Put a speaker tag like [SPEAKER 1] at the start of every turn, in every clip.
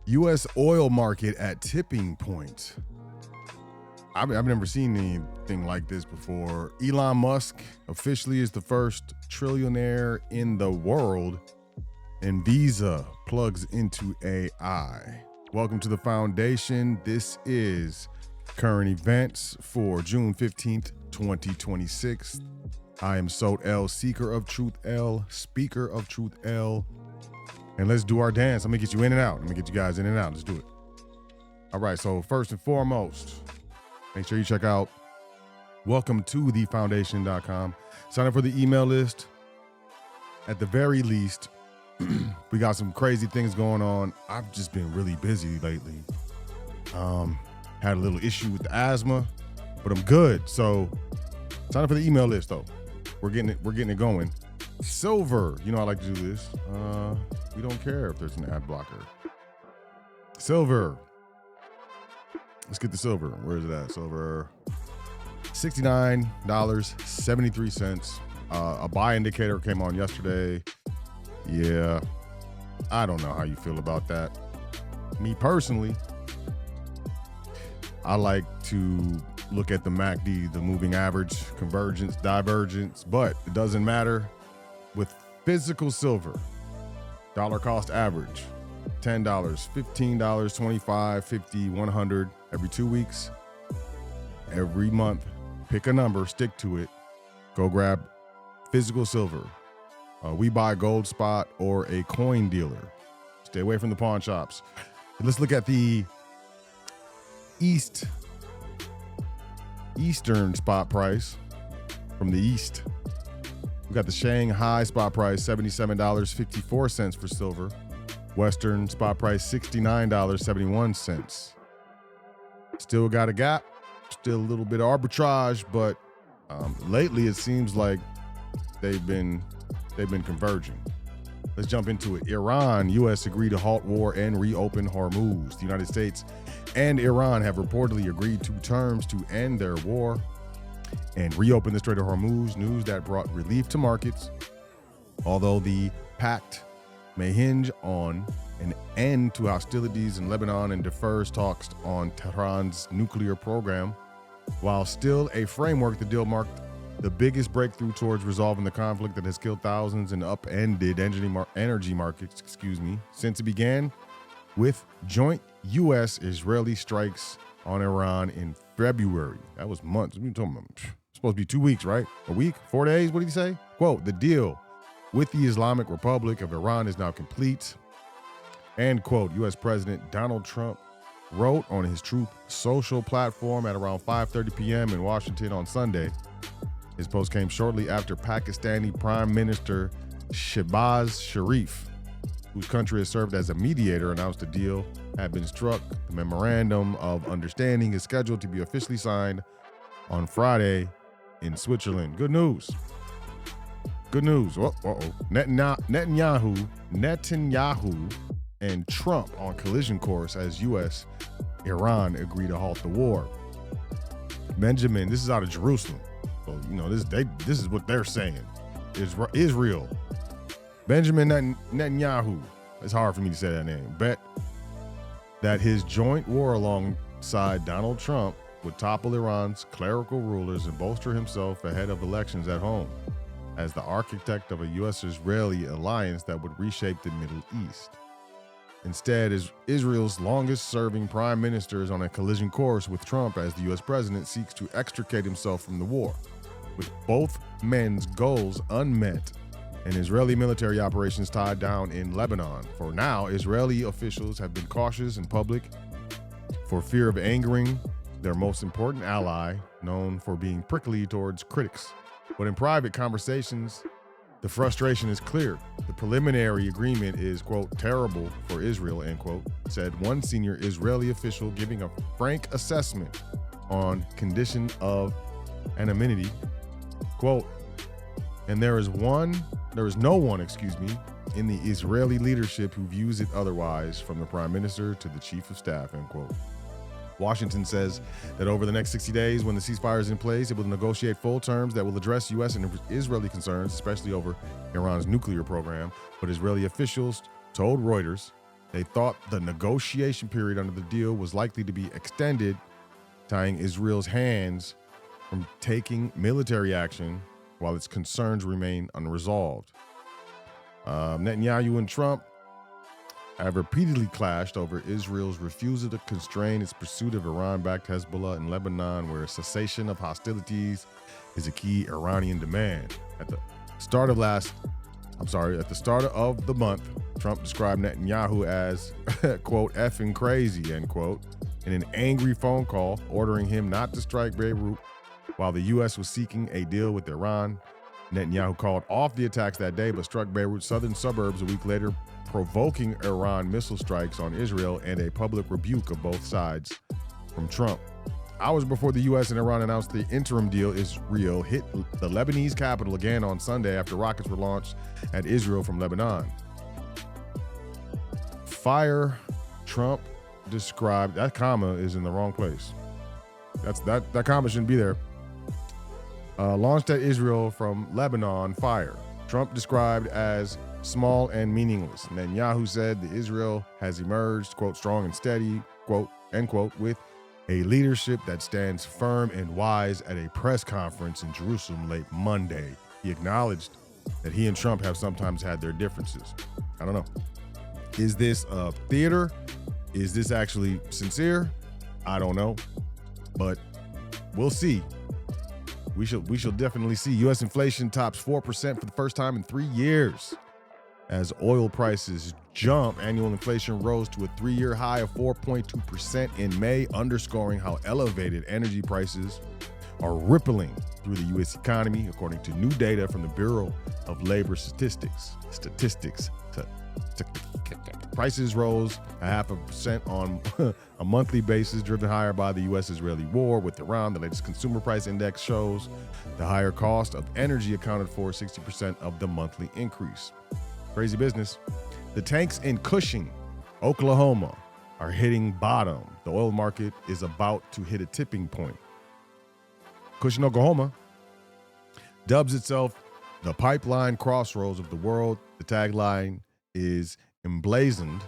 [SPEAKER 1] U.S. oil market at tipping point. I've never seen anything like this before. Elon Musk officially is the first trillionaire in the world, and Visa plugs into AI. Welcome to the Foundation. This is current events for June 15th, 2026. I am Sot L, seeker of truth L, speaker of truth L. And let's do our dance. Let me get you in and out. Let me get you guys in and out. Let's do it. All right, so first and foremost, make sure you check out welcome to thefoundation.com. Sign up for the email list. At the very least, we got some crazy things going on. I've just been really busy lately. Had a little issue with the asthma, but I'm good. So sign up for the email list though. We're getting it going. Silver, you know I like to do this. We don't care if there's an ad blocker. Silver. Let's get the silver. Where is it at? Silver. $69.73. A buy indicator came on yesterday. Yeah. I don't know how you feel about that. Me personally, I like to look at the MACD, the moving average, convergence, divergence, but it doesn't matter. With physical silver, dollar cost average, $10, $15, $25, $50, $100 every 2 weeks, every month. Pick a number, stick to it. Go grab physical silver. We buy Gold Spot or a coin dealer. Stay away from the pawn shops. Let's look at the Eastern spot price from the East. We got the Shanghai spot price, $77.54 for silver. Western spot price, $69.71. Still got a gap, still a little bit of arbitrage, but lately it seems like they've been converging. Let's jump into it. Iran, U.S. agree to halt war and reopen Hormuz. The United States and Iran have reportedly agreed to terms to end their war and reopen the Strait of Hormuz, news that brought relief to markets. Although the pact may hinge on an end to hostilities in Lebanon and defers talks on Tehran's nuclear program, while still a framework, the deal marked the biggest breakthrough towards resolving the conflict that has killed thousands and upended energy markets, since it began with joint U.S.-Israeli strikes on Iran in February. That was months. What are you talking about? Supposed to be 2 weeks, right? A week? 4 days? What did he say? Quote, the deal with the Islamic Republic of Iran is now complete. And quote, U.S. President Donald Trump wrote on his Truth Social platform at around 5:30 p.m. in Washington on Sunday. His post came shortly after Pakistani Prime Minister Shehbaz Sharif, whose country has served as a mediator, announced the deal had been struck. The memorandum of understanding is scheduled to be officially signed on Friday in Switzerland. Good news. Good news. Netanyahu and Trump on collision course as U.S. Iran agree to halt the war. Benjamin, this is out of Jerusalem. So, this is what they're saying. Israel. Benjamin Netanyahu, it's hard for me to say that name, bet that his joint war alongside Donald Trump would topple Iran's clerical rulers and bolster himself ahead of elections at home as the architect of a U.S.-Israeli alliance that would reshape the Middle East. Instead, Israel's longest-serving prime minister is on a collision course with Trump as the U.S. president seeks to extricate himself from the war, with both men's goals unmet and Israeli military operations tied down in Lebanon. For now, Israeli officials have been cautious in public for fear of angering their most important ally, known for being prickly towards critics. But in private conversations, the frustration is clear. The preliminary agreement is, quote, terrible for Israel, end quote, said one senior Israeli official, giving a frank assessment on condition of anonymity. Quote, and there is no one in the Israeli leadership who views it otherwise, from the prime minister to the chief of staff, end quote. Washington says that over the next 60 days, when the ceasefire is in place, it will negotiate full terms that will address U.S. and Israeli concerns, especially over Iran's nuclear program. But Israeli officials told Reuters They thought the negotiation period under the deal was likely to be extended, tying Israel's hands from taking military action while its concerns remain unresolved. Netanyahu and Trump have repeatedly clashed over Israel's refusal to constrain its pursuit of Iran-backed Hezbollah in Lebanon, where a cessation of hostilities is a key Iranian demand. At the start of the month, Trump described Netanyahu as, quote, effing crazy, end quote, in an angry phone call ordering him not to strike Beirut while the U.S. was seeking a deal with Iran. Netanyahu called off the attacks that day but struck Beirut's southern suburbs a week later, provoking Iran missile strikes on Israel and a public rebuke of both sides from Trump. Hours before the U.S. and Iran announced the interim deal, Israel hit the Lebanese capital again on Sunday after rockets were launched at Israel from Lebanon. Fire, Trump described, that comma is in the wrong place. That comma shouldn't be there. Launched at Israel from Lebanon, fire. Trump described as small and meaningless. Netanyahu said that Israel has emerged, quote, strong and steady, quote, end quote, with a leadership that stands firm and wise at a press conference in Jerusalem late Monday. He acknowledged that he and Trump have sometimes had their differences. I don't know. Is this a theater? Is this actually sincere? I don't know, but we'll see. We shall definitely see. U.S. inflation tops 4% for the first time in 3 years. As oil prices jump, annual inflation rose to a 3-year high of 4.2% in May, underscoring how elevated energy prices are rippling through the U.S. economy, according to new data from the Bureau of Labor Statistics. Prices rose 0.5% on a monthly basis, driven higher by the U.S.-Israeli war with Iran. The latest consumer price index shows the higher cost of energy accounted for 60% of the monthly increase. Crazy business. The tanks in Cushing, Oklahoma, are hitting bottom. The oil market is about to hit a tipping point. Cushing, Oklahoma, dubs itself the pipeline crossroads of the world. The tagline is emblazoned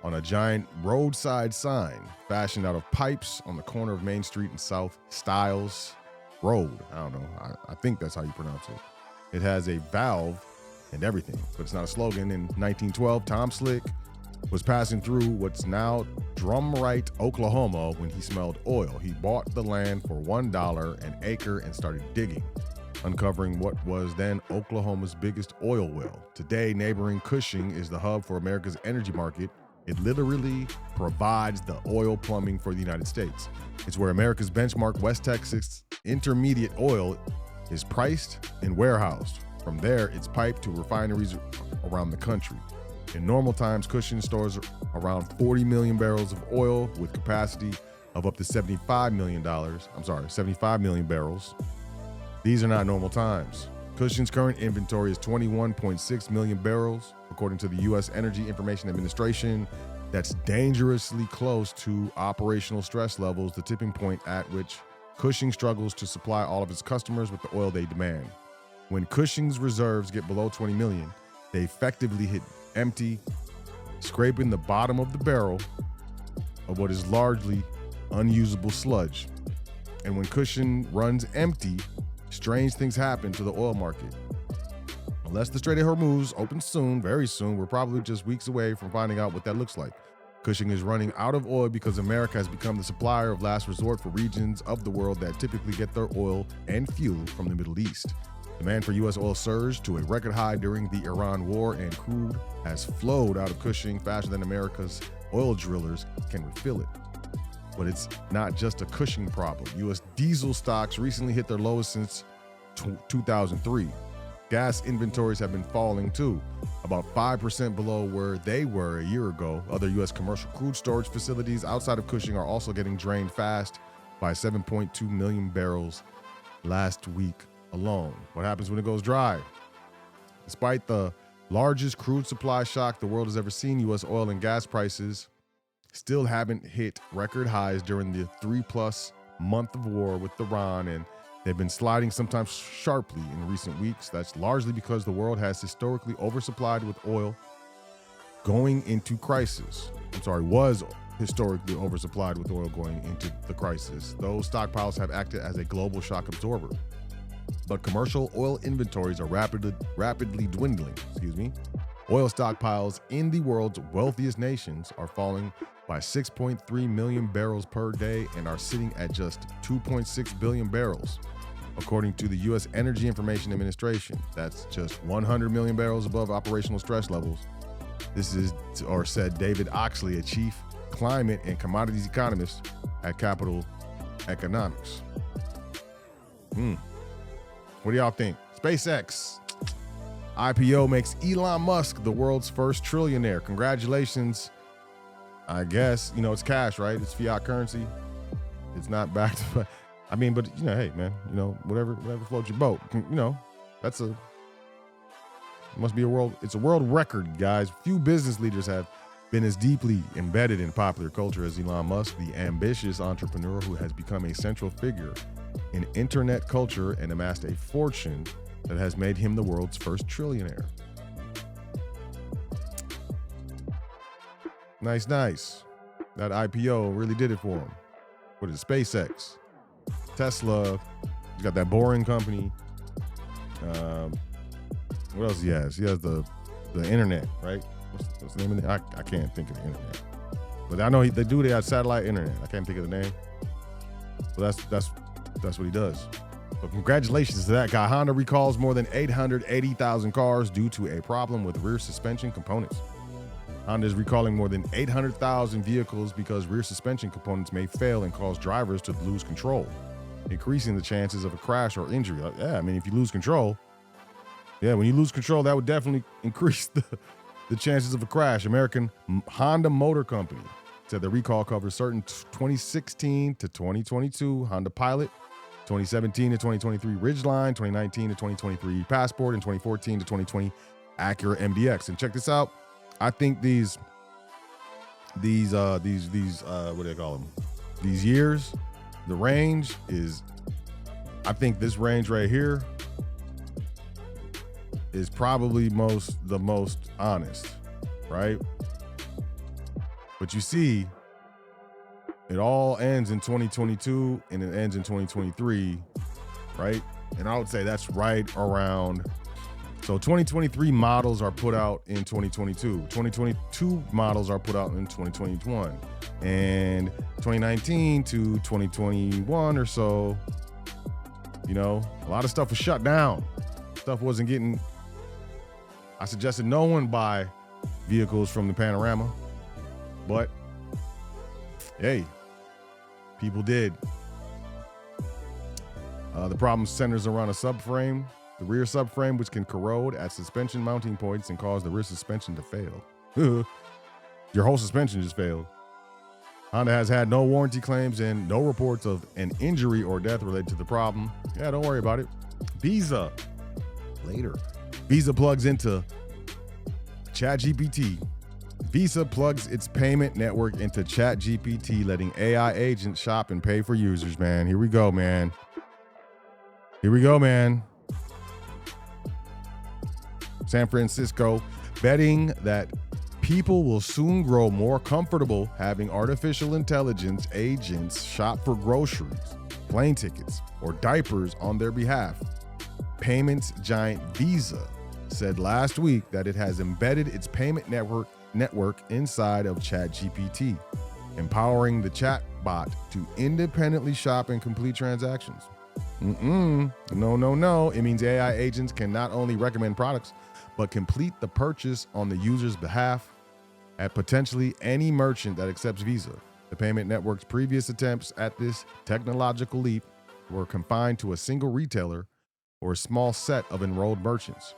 [SPEAKER 1] on a giant roadside sign fashioned out of pipes on the corner of Main Street and South Stiles Road. I don't know. I think that's how you pronounce it. It has a valve and everything, but it's not a slogan. In 1912, Tom Slick was passing through what's now Drumright, Oklahoma, when he smelled oil. He bought the land for $1 an acre and started digging, uncovering what was then Oklahoma's biggest oil well. Today, neighboring Cushing is the hub for America's energy market. It literally provides the oil plumbing for the United States. It's where America's benchmark West Texas intermediate oil is priced and warehoused. From there, it's piped to refineries around the country. In normal times, Cushing stores around 40 million barrels of oil with capacity of up to 75 million barrels. These are not normal times. Cushing's current inventory is 21.6 million barrels, according to the U.S. Energy Information Administration. That's dangerously close to operational stress levels, the tipping point at which Cushing struggles to supply all of its customers with the oil they demand. When Cushing's reserves get below 20 million, they effectively hit empty, scraping the bottom of the barrel of what is largely unusable sludge. And when Cushing runs empty, strange things happen to the oil market. Unless the Strait of Hormuz opens soon, very soon, we're probably just weeks away from finding out what that looks like. Cushing is running out of oil because America has become the supplier of last resort for regions of the world that typically get their oil and fuel from the Middle East. Demand for U.S. oil surged to a record high during the Iran war, and crude has flowed out of Cushing faster than America's oil drillers can refill it. But it's not just a Cushing problem. U.S. diesel stocks recently hit their lowest since 2003. Gas inventories have been falling too, about 5% below where they were a year ago. Other U.S. commercial crude storage facilities outside of Cushing are also getting drained fast by 7.2 million barrels last week alone. What happens when it goes dry? Despite the largest crude supply shock the world has ever seen, U.S. oil and gas prices still haven't hit record highs during the 3+ month of war with Iran, and they've been sliding sometimes sharply in recent weeks. That's largely because the world has historically oversupplied with oil going into crisis. Was historically oversupplied with oil going into the crisis. Those stockpiles have acted as a global shock absorber. But commercial oil inventories are rapidly dwindling. Oil stockpiles in the world's wealthiest nations are falling by 6.3 million barrels per day and are sitting at just 2.6 billion barrels. According to the U.S. Energy Information Administration, that's just 100 million barrels above operational stress levels. This is, or said David Oxley, a chief climate and commodities economist at Capital Economics. What do y'all think? SpaceX IPO makes Elon Musk the world's first trillionaire. Congratulations. I guess, it's cash, right? It's fiat currency. It's not backed by, but hey, man, whatever floats your boat. Must be it's a world record, guys. Few business leaders have been as deeply embedded in popular culture as Elon Musk, the ambitious entrepreneur who has become a central figure in internet culture and amassed a fortune that has made him the world's first trillionaire. Nice. That IPO really did it for him. What is it? SpaceX, Tesla, he's got that boring company. What else he has? He has the internet, right? What's the name of it? I can't think of the internet. But I know they have satellite internet. I can't think of the name. So that's what he does. So congratulations to that guy. Honda recalls more than 880,000 cars due to a problem with rear suspension components. Honda is recalling more than 800,000 vehicles because rear suspension components may fail and cause drivers to lose control, increasing the chances of a crash or injury. If you lose control, when you lose control, that would definitely increase the chances of a crash. American Honda Motor Company said the recall covers certain 2016 to 2022 Honda Pilot, 2017 to 2023 Ridgeline, 2019 to 2023 Passport, and 2014 to 2020 Acura MDX. And check this out. I think these what do they call them? These years, the range is, I think this range right here is probably the most honest, right? But you see, it all ends in 2022 and it ends in 2023, right? And I would say that's right around. So 2023 models are put out in 2022. 2022 models are put out in 2021. And 2019 to 2021 or so, a lot of stuff was shut down. Stuff wasn't getting. I suggested no one buy vehicles from the Panorama, but hey, people did. The problem centers around a subframe, the rear subframe, which can corrode at suspension mounting points and cause the rear suspension to fail. Your whole suspension just failed. Honda has had no warranty claims and no reports of an injury or death related to the problem. Yeah, don't worry about it. Visa plugs into ChatGPT. Visa plugs its payment network into ChatGPT, letting AI agents shop and pay for users, man. Here we go, man. San Francisco betting that people will soon grow more comfortable having artificial intelligence agents shop for groceries, plane tickets, or diapers on their behalf. Payments giant Visa said last week that it has embedded its payment network inside of ChatGPT, empowering the chatbot to independently shop and complete transactions. No. It means AI agents can not only recommend products, but complete the purchase on the user's behalf at potentially any merchant that accepts Visa. The payment network's previous attempts at this technological leap were confined to a single retailer or a small set of enrolled merchants.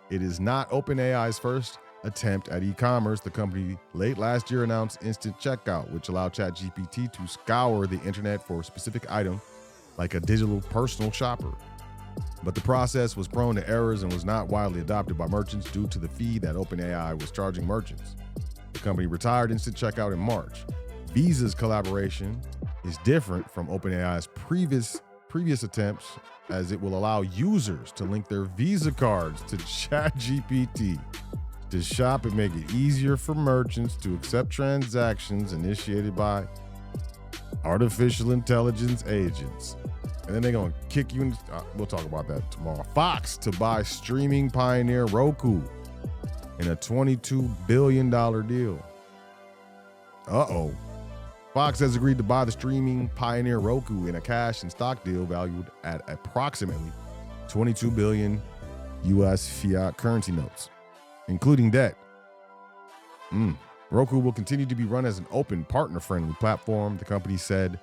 [SPEAKER 1] It is not OpenAI's first attempt at e-commerce. The company late last year announced instant checkout, which allowed ChatGPT to scour the internet for a specific item, like a digital personal shopper. But the process was prone to errors and was not widely adopted by merchants due to the fee that OpenAI was charging merchants. The company retired instant checkout in March. Visa's collaboration is different from OpenAI's previous attempts, as it will allow users to link their Visa cards to ChatGPT to shop and make it easier for merchants to accept transactions initiated by artificial intelligence agents. And then they're going to kick you in. We'll talk about that tomorrow. Fox to buy streaming pioneer Roku in a $22 billion deal. Uh-oh. Fox has agreed to buy the streaming pioneer Roku in a cash and stock deal valued at approximately 22 billion US fiat currency notes, including debt. Roku will continue to be run as an open, partner-friendly platform, the company said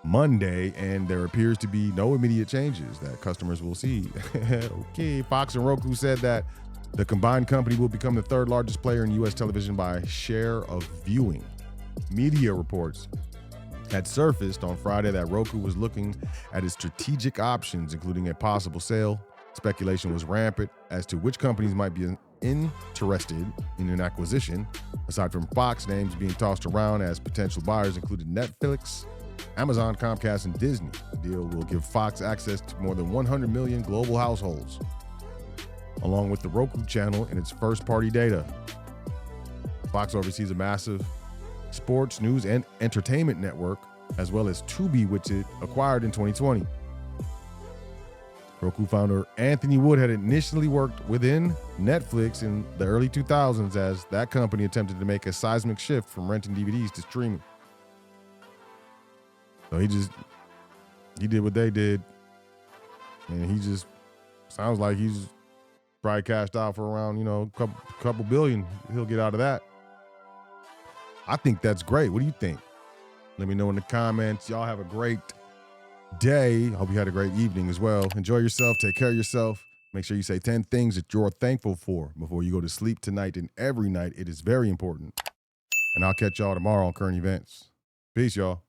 [SPEAKER 1] Monday, and there appears to be no immediate changes that customers will see. Okay, Fox and Roku said that the combined company will become the third largest player in U.S. television by share of viewing. Media reports had surfaced on Friday that Roku was looking at its strategic options, including a possible sale. Speculation was rampant as to which companies might be interested in an acquisition. Aside from Fox, names being tossed around as potential buyers included Netflix, Amazon, Comcast, and Disney. The deal will give Fox access to more than 100 million global households, along with the Roku channel and its first-party data. Fox oversees a massive sports, news, and entertainment network, as well as Tubi, which it acquired in 2020. Roku founder Anthony Wood had initially worked within Netflix in the early 2000s as that company attempted to make a seismic shift from renting DVDs to streaming. So he did what they did, and he just sounds like he's probably cashed out for around, a couple billion. He'll get out of that. I think that's great. What do you think? Let me know in the comments. Y'all have a great day. Hope you had a great evening as well. Enjoy yourself. Take care of yourself. Make sure you say 10 things that you're thankful for before you go to sleep tonight and every night. It is very important. And I'll catch y'all tomorrow on Current Events. Peace, y'all.